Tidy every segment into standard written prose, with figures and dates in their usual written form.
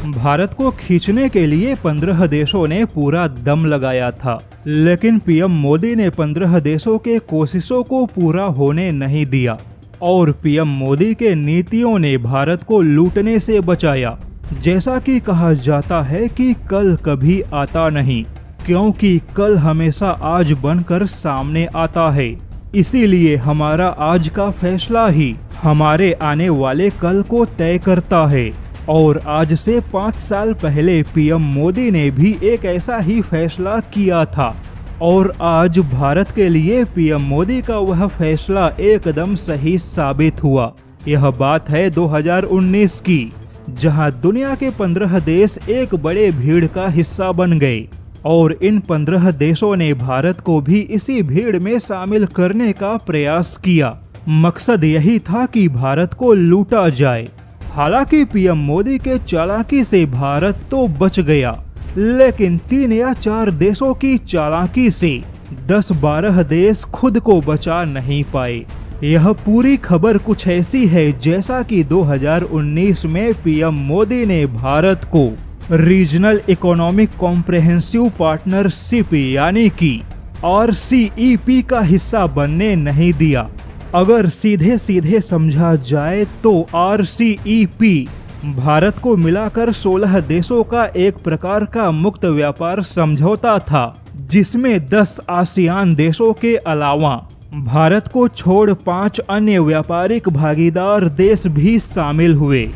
भारत को खींचने के लिए 15 देशों ने पूरा दम लगाया था, लेकिन पीएम मोदी ने 15 देशों के कोशिशों को पूरा होने नहीं दिया और पीएम मोदी के नीतियों ने भारत को लूटने से बचाया। जैसा कि कहा जाता है कि कल कभी आता नहीं, क्योंकि कल हमेशा आज बनकर सामने आता है। इसीलिए हमारा आज का फैसला ही हमारे आने वाले कल को तय करता है। और आज से 5 साल पहले पीएम मोदी ने भी एक ऐसा ही फैसला किया था और आज भारत के लिए पीएम मोदी का वह फैसला एकदम सही साबित हुआ। यह बात है 2019 की, जहां दुनिया के 15 देश एक बड़े भीड़ का हिस्सा बन गए और इन 15 देशों ने भारत को भी इसी भीड़ में शामिल करने का प्रयास किया। मकसद यही था कि भारत को लूटा जाए। हालांकि पीएम मोदी के चालाकी से भारत तो बच गया, लेकिन 3 या 4 देशों की चालाकी से 10-12 देश खुद को बचा नहीं पाए। यह पूरी खबर कुछ ऐसी है जैसा कि 2019 में पीएम मोदी ने भारत को रीजनल इकोनॉमिक कॉम्प्रिहेंसिव पार्टनरशिप यानी कि RCEP का हिस्सा बनने नहीं दिया। अगर सीधे सीधे समझा जाए तो RCEP भारत को मिलाकर 16 देशों का एक प्रकार का मुक्त व्यापार समझौता था, जिसमें 10 आसियान देशों के अलावा भारत को छोड़ 5 अन्य व्यापारिक भागीदार देश भी शामिल हुए।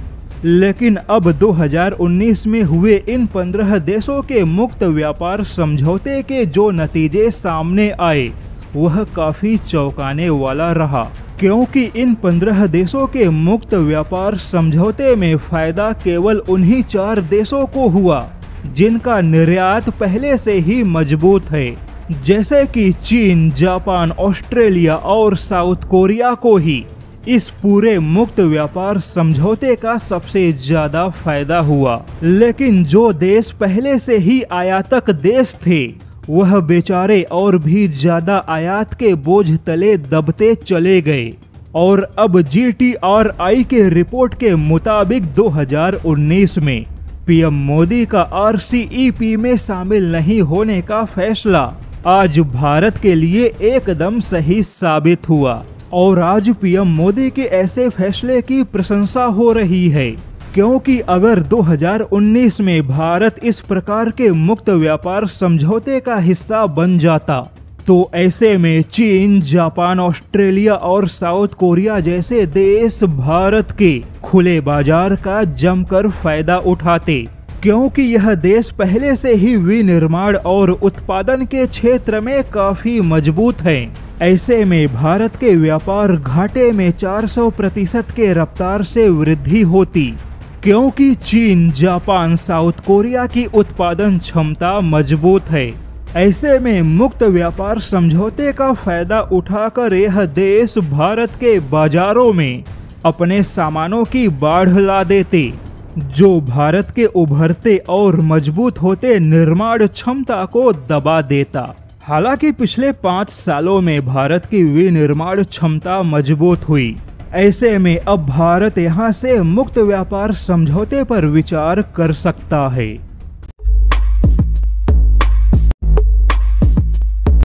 लेकिन अब 2019 में हुए इन 15 देशों के मुक्त व्यापार समझौते के जो नतीजे सामने आए वह काफी चौंकाने वाला रहा, क्योंकि इन 15 देशों के मुक्त व्यापार समझौते में फायदा केवल उन्हीं 4 देशों को हुआ जिनका निर्यात पहले से ही मजबूत है, जैसे कि चीन, जापान, ऑस्ट्रेलिया और साउथ कोरिया को ही इस पूरे मुक्त व्यापार समझौते का सबसे ज्यादा फायदा हुआ। लेकिन जो देश पहले से ही आयातक देश थे वह बेचारे और भी ज्यादा आयात के बोझ तले दबते चले गए और अब GTRI के रिपोर्ट के मुताबिक 2019 में पीएम मोदी का RCEP में शामिल नहीं होने का फैसला आज भारत के लिए एकदम सही साबित हुआ। और आज पीएम मोदी के ऐसे फैसले की प्रशंसा हो रही है, क्योंकि अगर 2019 में भारत इस प्रकार के मुक्त व्यापार समझौते का हिस्सा बन जाता तो ऐसे में चीन, जापान, ऑस्ट्रेलिया और साउथ कोरिया जैसे देश भारत के खुले बाजार का जमकर फायदा उठाते, क्योंकि यह देश पहले से ही विनिर्माण और उत्पादन के क्षेत्र में काफी मजबूत है। ऐसे में भारत के व्यापार घाटे में 400% के रफ्तार से वृद्धि होती, क्योंकि चीन, जापान, साउथ कोरिया की उत्पादन क्षमता मजबूत है। ऐसे में मुक्त व्यापार समझौते का फायदा उठाकर यह देश भारत के बाजारों में अपने सामानों की बाढ़ ला देते, जो भारत के उभरते और मजबूत होते निर्माण क्षमता को दबा देता। हालांकि पिछले 5 सालों में भारत की विनिर्माण क्षमता मजबूत हुई। ऐसे में अब भारत यहां से मुक्त व्यापार समझौते पर विचार कर सकता है।